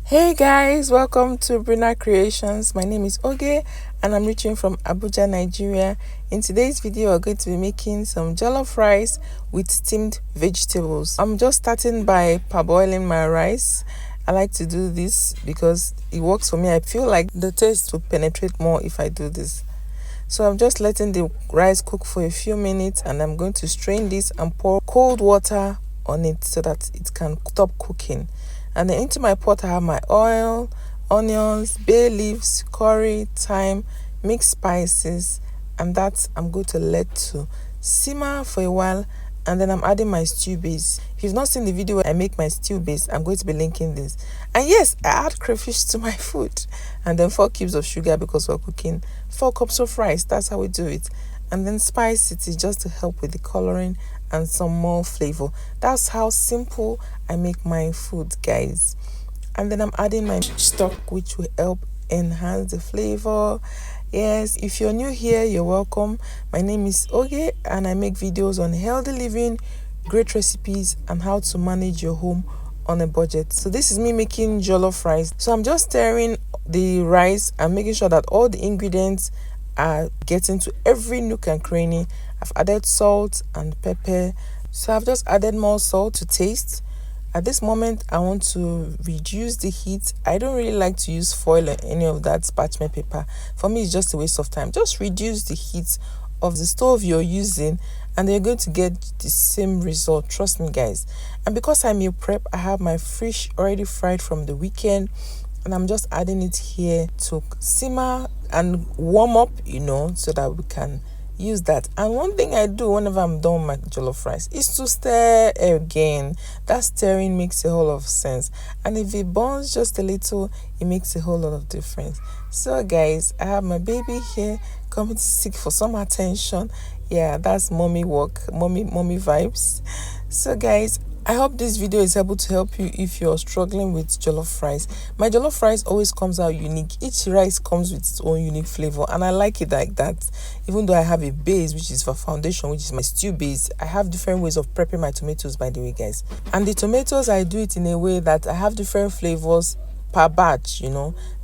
Hey guys, welcome to BrinaCreations. My name is Oge and I'm reaching from Abuja, Nigeria. In today's video, we're going to be making some jollof rice with steamed vegetables. I'm just starting by parboiling my rice. I like to do this because it works for me. I feel like the taste will penetrate more if I do this. So I'm just letting the rice cook for a few minutes and I'm going to strain this and pour cold water on it so that it can stop cooking. And then into my pot I have my oil, onions, bay leaves, curry, thyme, mixed spices, and that I'm going to let to simmer for a while. And then I'm adding my stew base. If you've not seen the video where I make my stew base, I'm going to be linking this. And yes, I add crayfish to my food. And then 4 cubes of sugar because we're cooking 4 cups of rice. That's how we do it. And then spice it is just to help with the coloring and some more flavor. That's how simple I make my food, guys. And then I'm adding my stock, which will help enhance the flavor. Yes, if you're new here, you're welcome. My name is Oge and I make videos on healthy living, great recipes, and how to manage your home on a budget. So this is me making jollof rice. So I'm just stirring the rice and making sure that all the ingredients are getting to every nook and cranny. I've added salt and pepper. So I've just added more salt to taste. At this moment, I want to reduce the heat. I don't really like to use foil or any of that parchment paper. For me, it's just a waste of time. Just reduce the heat of the stove you're using and you're going to get the same result. Trust me, guys. And because I meal prep, I have my fish already fried from the weekend. And I'm just adding it here to simmer and warm up, so that we can use that. And one thing I do whenever I'm done with my jollof rice is to stir again. That stirring makes a whole lot of sense, and if it burns just a little, it makes a whole lot of difference. So guys, I have my baby here coming to seek for some attention. Yeah, that's mommy work, mommy vibes. So guys, I hope this video is able to help you if you're struggling with jollof rice. My jollof rice always comes out unique. Each rice comes with its own unique flavor, and I like it like that. Even though I have a base, which is for foundation, which is my stew base, I have different ways of prepping my tomatoes, by the way, guys. And the tomatoes, I do it in a way that I have different flavors per batch,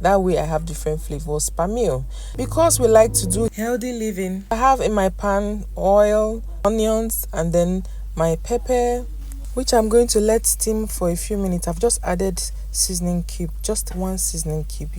that way I have different flavors per meal. Because we like to do healthy living, I have in my pan oil, onions, and then my pepper, which I'm going to let steam for a few minutes. I've just added seasoning cube, just 1 seasoning cube,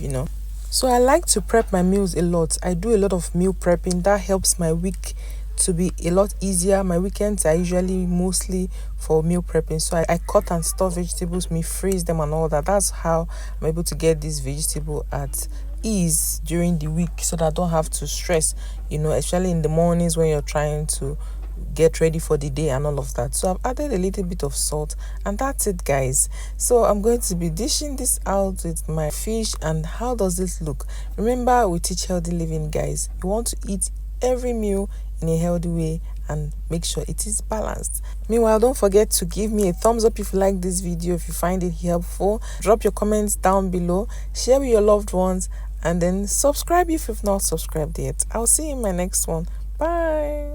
So I like to prep my meals a lot. I do a lot of meal prepping. That helps my week to be a lot easier. My weekends are usually mostly for meal prepping. So I cut and store vegetables, freeze them and all that. That's how I'm able to get this vegetable at ease during the week so that I don't have to stress, especially in the mornings when you're trying to get ready for the day and all of that. So I've added a little bit of salt and that's it, guys. So I'm going to be dishing this out with my fish. And how does this look? Remember, we teach healthy living, guys. You want to eat every meal in a healthy way and make sure it is balanced. Meanwhile, don't forget to give me a thumbs up if you like this video, if you find it helpful. Drop your comments down below, share with your loved ones, and then subscribe if you've not subscribed yet. I'll see you in my next one. Bye.